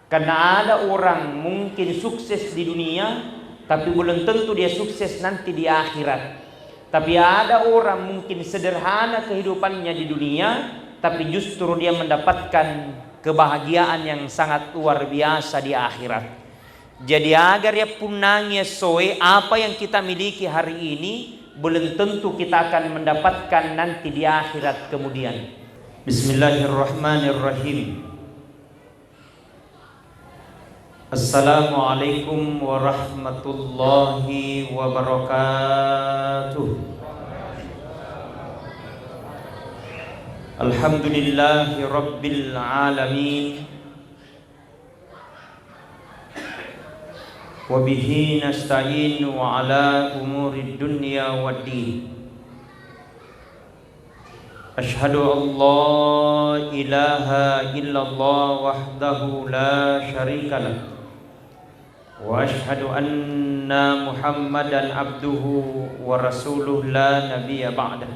Karena ada orang mungkin sukses di dunia, tapi belum tentu dia sukses nanti di akhirat. Tapi ada orang mungkin sederhana kehidupannya di dunia, tapi justru dia mendapatkan kebahagiaan yang sangat luar biasa di akhirat. Jadi agar ya punangnya soe apa yang kita miliki hari ini belum tentu kita akan mendapatkan nanti di akhirat kemudian. Bismillahirrahmanirrahim. Assalamualaikum warahmatullahi wabarakatuh. Alhamdulillahi rabbil alamin. Wa bihi nasta'inu ala umuri dunya waddin. Ashhadu an la ilaha illallah wahdahu la syarikalah. Wa ashhadu anna Muhammadan abduhu wa rasuluh la nabiyya ba'dah.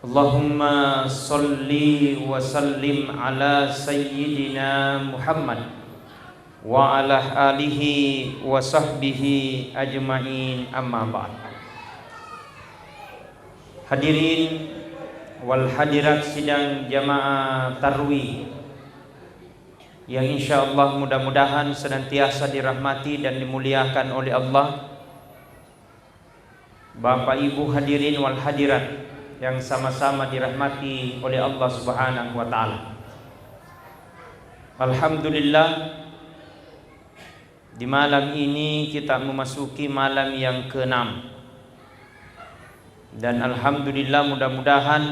Allahumma salli wa sallim ala sayyidina Muhammad wa ala alihi wa sahbihi ajma'in, amma ba'd. Hadirin wal hadirat sidang jamaah tarwih yang insyaallah mudah-mudahan senantiasa dirahmati dan dimuliakan oleh Allah. Bapak Ibu hadirin wal hadirat yang sama-sama dirahmati oleh Allah Subhanahu wa taala. Alhamdulillah, di malam ini kita memasuki malam yang ke-6. Dan alhamdulillah, mudah-mudahan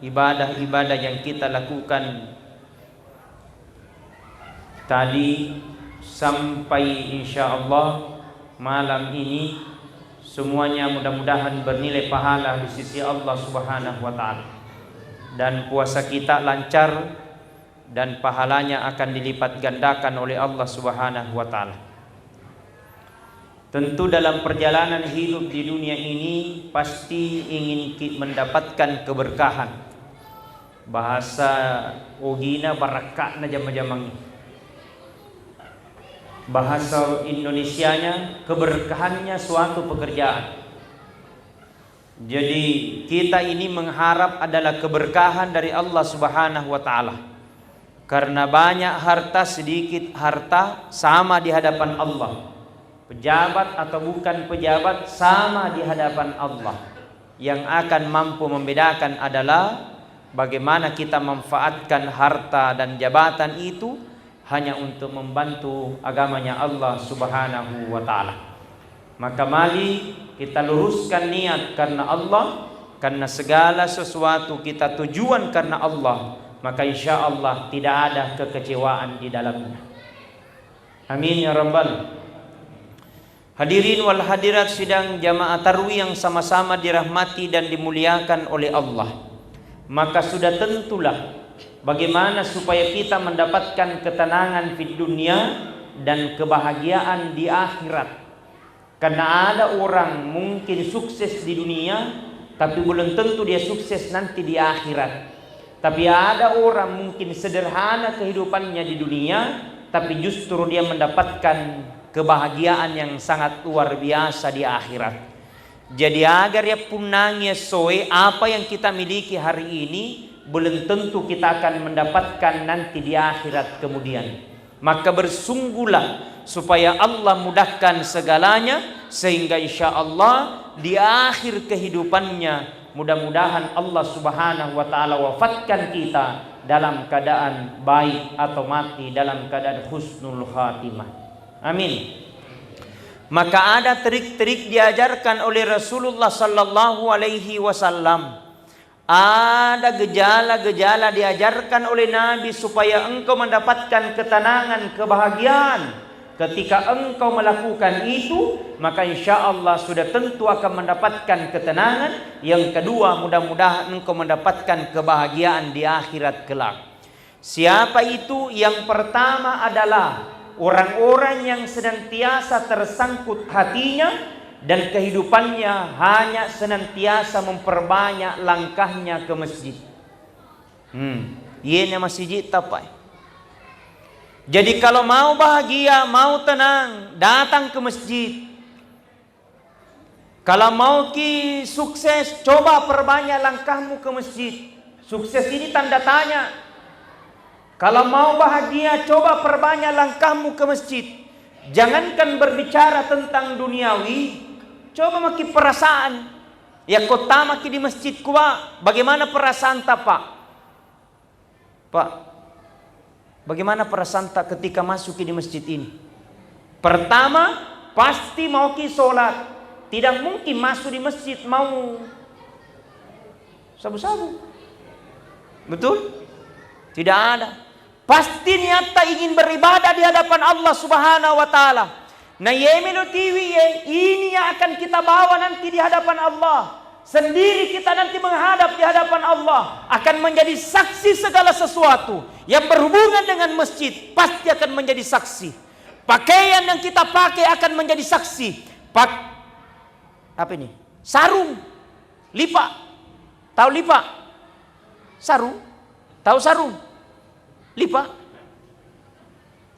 ibadah-ibadah yang kita lakukan tadi sampai insyaallah malam ini semuanya mudah-mudahan bernilai pahala di sisi Allah Subhanahu wa taala. Dan puasa kita lancar dan pahalanya akan dilipat gandakan oleh Allah Subhanahu wa taala. Tentu dalam perjalanan hidup di dunia ini pasti ingin mendapatkan keberkahan. Bahasa ogina barakatna jama-jamang. Bahasa Indonesianya keberkahannya suatu pekerjaan. Jadi kita ini mengharap adalah keberkahan dari Allah Subhanahu wa taala. Karena banyak harta sedikit harta sama di hadapan Allah. Pejabat atau bukan pejabat sama di hadapan Allah. Yang akan mampu membedakan adalah bagaimana kita memanfaatkan harta dan jabatan itu hanya untuk membantu agamanya Allah Subhanahu wa taala. Maka mari kita luruskan niat karena Allah, karena segala sesuatu kita tujuan karena Allah, maka insya Allah tidak ada kekecewaan di dalamnya. Amin ya rabbal. Hadirin wal hadirat sidang jamaah tarwih yang sama-sama dirahmati dan dimuliakan oleh Allah. Maka sudah tentulah bagaimana supaya kita mendapatkan ketenangan di dunia dan kebahagiaan di akhirat. Karena ada orang mungkin sukses di dunia, tapi belum tentu dia sukses nanti di akhirat. Tapi ada orang mungkin sederhana kehidupannya di dunia, tapi justru dia mendapatkan kebahagiaan yang sangat luar biasa di akhirat. Jadi agar ya punangnya soe apa yang kita miliki hari ini belum tentu kita akan mendapatkan nanti di akhirat kemudian. Maka bersungguhlah supaya Allah mudahkan segalanya, sehingga insya Allah di akhir kehidupannya mudah-mudahan Allah Subhanahu wa taala wafatkan kita dalam keadaan baik atau mati dalam keadaan husnul khatimah. Amin. Maka ada trik-trik diajarkan oleh Rasulullah sallallahu alaihi wasallam. Ada gejala-gejala diajarkan oleh Nabi supaya engkau mendapatkan ketenangan, kebahagiaan. Ketika engkau melakukan itu, maka insya Allah sudah tentu akan mendapatkan ketenangan. Yang kedua, mudah-mudahan engkau mendapatkan kebahagiaan di akhirat kelak. Siapa itu? Yang pertama adalah orang-orang yang senantiasa tersangkut hatinya dan kehidupannya hanya senantiasa memperbanyak langkahnya ke masjid. Iya masjid tapai. Jadi kalau mau bahagia, mau tenang, datang ke masjid. Kalau mau sukses, coba perbanyak langkahmu ke masjid. Sukses ini tanda tanya. Kalau mau bahagia, coba perbanyak langkahmu ke masjid. Jangankan berbicara tentang duniawi, coba maki perasaan. Ya kota maki di masjid kuwa, bagaimana perasaan tak Pak? Pak, bagaimana perasaan tak ketika masuk di masjid ini? Pertama, pasti mau sholat. Tidak mungkin masuk di masjid mau sabu-sabu. Betul? Tidak ada. Pasti niatnya ingin beribadah di hadapan Allah Subhanahu wa taala. Nah, ini yang akan kita bawa nanti di hadapan Allah. Sendiri kita nanti menghadap di hadapan Allah, akan menjadi saksi segala sesuatu yang berhubungan dengan masjid, pasti akan menjadi saksi. Pakaian yang kita pakai akan menjadi saksi. Apa ini? Sarung, lipa. Tahu lipa? Sarung. Tahu sarung? Lipa.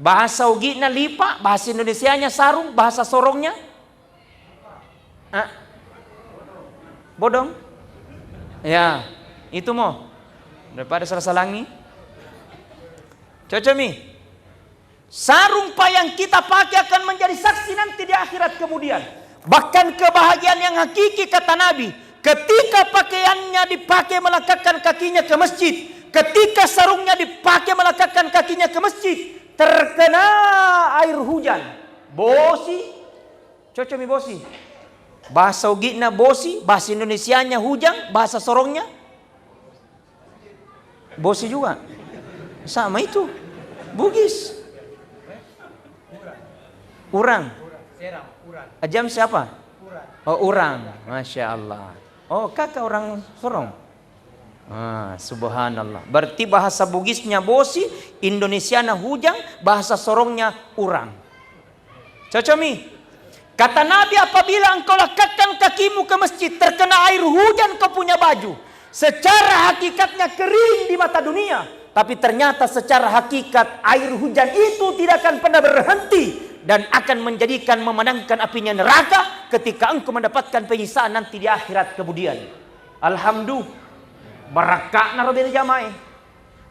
Bahasa Ugina lipa, bahasa Indonesianya sarung, bahasa Sorongnya bodong. Ya, itu mau daripada salah-salangi. Cocok mi. Sarung yang kita pakai akan menjadi saksi nanti di akhirat kemudian. Bahkan kebahagiaan yang hakiki kata Nabi, ketika pakaiannya dipakai melangkahkan kakinya ke masjid, ketika sarungnya dipakai melangkahkan kakinya ke masjid, terkena air hujan, bosi, cocok mi bosi. Bahasa Ugina bosi, bahasa Indonesianya hujan, bahasa Sorongnya bosi juga, sama itu, Bugis, urang. Ajam siapa? Oh, urang. Masya Allah. Oh, kakak orang Sorong. Subhanallah. Berarti bahasa Bugisnya bosi, Indonesianya hujang, bahasa Sorongnya urang. Cocok mi? Kata Nabi, apabila engkau lekatkan kakimu ke masjid, terkena air hujan kau punya baju. Secara hakikatnya kering di mata dunia, tapi ternyata secara hakikat air hujan itu tidak akan pernah berhenti dan akan menjadikan memenangkan apinya neraka ketika engkau mendapatkan penyiksaan nanti di akhirat kemudian. Alhamdulillah, berkah narobil jamaah.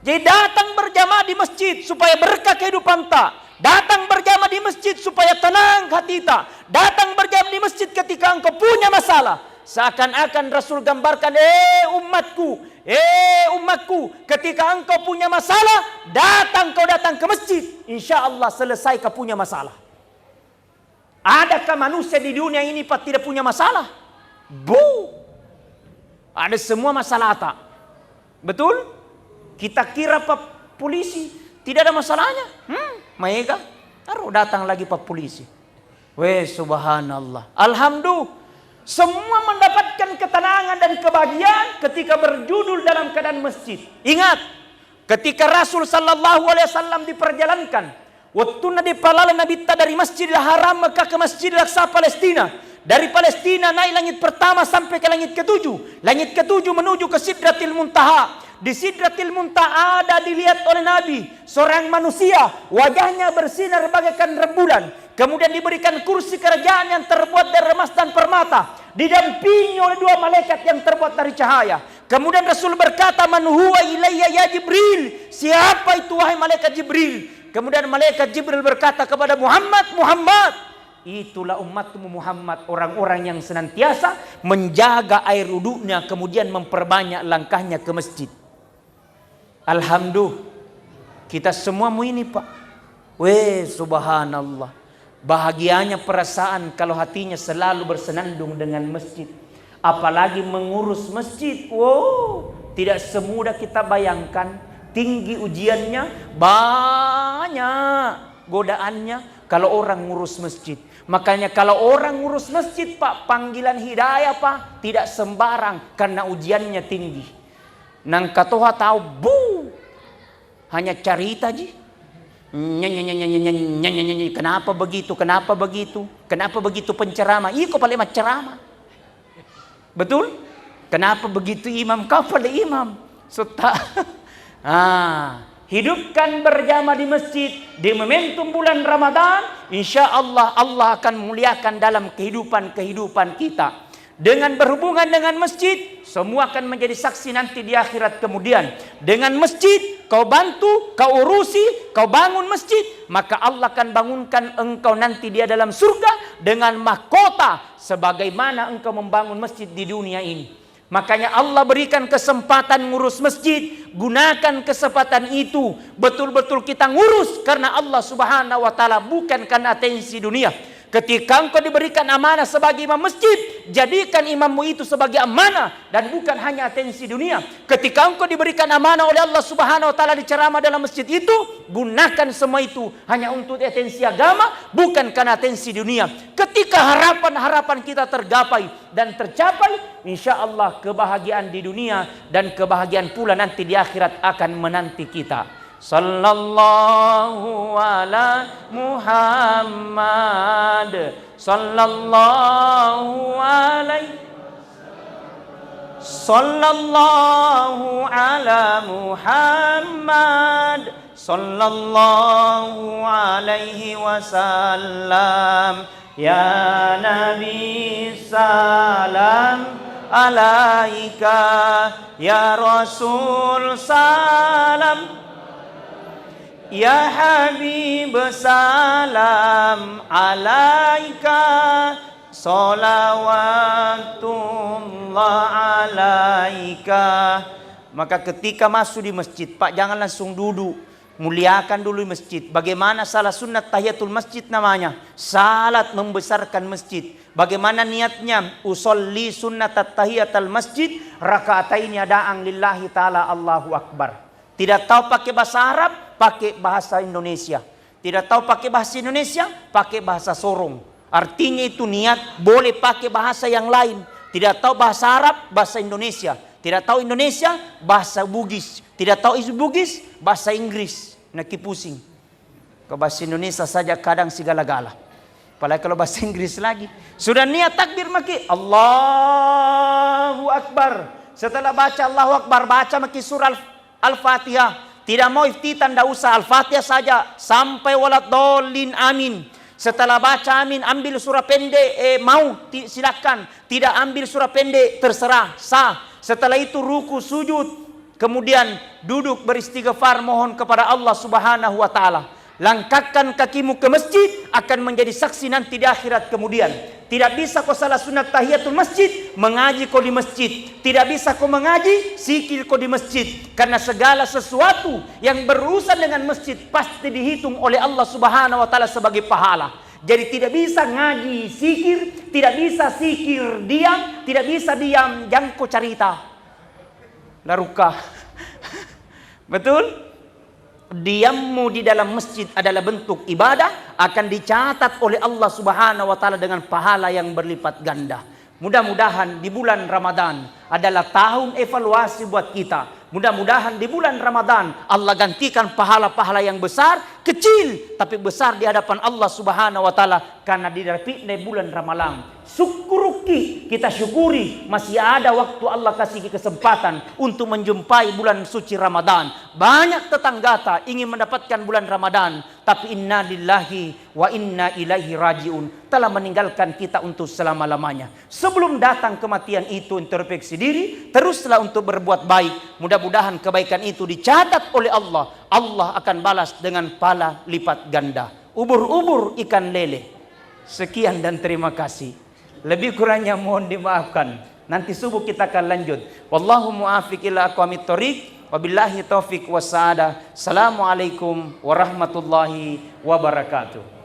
Jadi datang berjamaah di masjid supaya berkah kehidupan tak. Datang berjamaah di masjid supaya tenang hati tak. Datang berjamaah di masjid ketika engkau punya masalah. Seakan-akan Rasul gambarkan, umatku, ketika engkau punya masalah, kau datang ke masjid. Insya Allah selesai kau punya masalah. Adakah manusia di dunia ini Pak tidak punya masalah? Ada semua masalah tak? Betul? Kita kira Pak polisi tidak ada masalahnya. Maega, taruh datang lagi Pak polisi. Subhanallah. Alhamdulillah. Semua mendapatkan ketenangan dan kebahagiaan ketika berjudul dalam keadaan masjid. Ingat, ketika Rasul sallallahu alaihi wasallam diperjalankan, waktu Nabi palala Nabi dari Masjidil Haram Mekah ke Masjidil Aqsa Palestina. Dari Palestina naik langit pertama sampai ke langit ketujuh. Langit ketujuh menuju ke Sidratil Muntaha. Di Sidratil Muntaha ada dilihat oleh Nabi seorang manusia, wajahnya bersinar bagaikan rembulan. Kemudian diberikan kursi kerajaan yang terbuat dari emas dan permata, didampingi oleh dua malaikat yang terbuat dari cahaya. Kemudian Rasul berkata, "Man huwa ilayya ya Jibril?" Siapa itu wahai malaikat Jibril? Kemudian malaikat Jibril berkata kepada Muhammad, "Muhammad, itulah umatmu Muhammad, orang-orang yang senantiasa menjaga air wudhunya, kemudian memperbanyak langkahnya ke masjid." Alhamdulillah, kita semua mau ini Pak. Subhanallah. Bahagianya perasaan kalau hatinya selalu bersenandung dengan masjid. Apalagi mengurus masjid. Tidak semudah kita bayangkan. Tinggi ujiannya, banyak godaannya kalau orang ngurus masjid. Makanya kalau orang ngurus masjid Pak, panggilan hidayah Pak, tidak sembarang karena ujiannya tinggi. Nang katoha tahu, hanya cerita ji. Kenapa begitu? Kenapa begitu? Kenapa begitu penceramah? Kau paling ceramah. Betul? Kenapa begitu imam? Kau paling imam. hidupkan berjamaah di masjid di momentum bulan Ramadan, insya Allah Allah akan muliakan dalam kehidupan kita. Dengan berhubungan dengan masjid, semua akan menjadi saksi nanti di akhirat kemudian. Dengan masjid, kau bantu, kau urusi, kau bangun masjid, maka Allah akan bangunkan engkau nanti dia dalam surga dengan mahkota sebagaimana engkau membangun masjid di dunia ini. Makanya Allah berikan kesempatan ngurus masjid. Gunakan kesempatan itu, betul-betul kita ngurus karena Allah Subhanahu wa taala, bukan karena atensi dunia. Ketika engkau diberikan amanah sebagai imam masjid, jadikan imammu itu sebagai amanah dan bukan hanya atensi dunia. Ketika engkau diberikan amanah oleh Allah Subhanahu wa taala di ceramah dalam masjid itu, gunakan semua itu hanya untuk atensi agama, bukan karena atensi dunia. Ketika harapan-harapan kita tergapai dan tercapai, insya Allah kebahagiaan di dunia dan kebahagiaan pula nanti di akhirat akan menanti kita. Sallallahu ala Muhammad, sallallahu alaihi, sallallahu ala Muhammad, sallallahu alaihi wasallam. Ya Nabi salam alaika, ya Rasul salam, ya Habib salam alaika, salawatullah alaika. Maka ketika masuk di masjid, Pak, jangan langsung duduk, muliakan dulu masjid. Bagaimana salah sunnat tahiyatul masjid namanya? Salat membesarkan masjid. Bagaimana niatnya? Usolli sunnat tahiyatul masjid raka'ataini ada'an lillahi ta'ala, Allahu Akbar. Tidak tahu pakai bahasa Arab, pakai bahasa Indonesia. Tidak tahu pakai bahasa Indonesia, pakai bahasa Sorong. Artinya itu niat, boleh pakai bahasa yang lain. Tidak tahu bahasa Arab, bahasa Indonesia. Tidak tahu Indonesia, bahasa Bugis. Tidak tahu isu Bugis, bahasa Inggris. Naki pusing. Ke bahasa Indonesia saja kadang segala-gala. Apalagi kalau bahasa Inggris lagi. Sudah niat takbir maki Allahu Akbar. Setelah baca Allahu Akbar, baca maki surah Al-Fatihah. Tidak mau iftitah, tidak usah, Al-Fatihah saja sampai waladhdallin, amin. Setelah baca amin, ambil surah pendek, silakan. Tidak ambil surah pendek, terserah, sah. Setelah itu ruku, sujud, kemudian duduk beristighfar, mohon kepada Allah Subhanahu wa taala. Langkahkan kakimu ke masjid, akan menjadi saksi nanti di akhirat kemudian. Tidak bisa kau salah sunat tahiyatul masjid, mengaji kau di masjid. Tidak bisa kau mengaji, zikir kau di masjid. Karena segala sesuatu yang berurusan dengan masjid pasti dihitung oleh Allah Subhanahu wa taala sebagai pahala. Jadi tidak bisa ngaji zikir, tidak bisa zikir diam, tidak bisa diam jangko cerita. Larukah. Betul? Diammu di dalam masjid adalah bentuk ibadah, akan dicatat oleh Allah Subhanahu wa taala dengan pahala yang berlipat ganda. Mudah-mudahan di bulan Ramadan adalah tahun evaluasi buat kita. Mudah-mudahan di bulan Ramadan Allah gantikan pahala-pahala yang besar, kecil tapi besar di hadapan Allah Subhanahu wa taala karena di bulan Ramadan. Syukuruki, kita syukuri masih ada waktu Allah kasih kesempatan untuk menjumpai bulan suci Ramadan. Banyak tetangga ingin mendapatkan bulan Ramadan, tapi inna lillahi wa inna ilaihi rajiun, telah meninggalkan kita untuk selama-lamanya. Sebelum datang kematian itu, introspeksi diri, teruslah untuk berbuat baik. Mudah-mudahan kebaikan itu dicatat oleh Allah. Allah akan balas dengan pahala lipat ganda. Ubur-ubur ikan lele. Sekian dan terima kasih. Lebih kurangnya mohon dimaafkan. Nanti subuh kita akan lanjut. Wallahu muwaffiq ila aqwamit thoriq. Wabillahi taufiq wassadah. Assalamualaikum warahmatullahi wabarakatuh.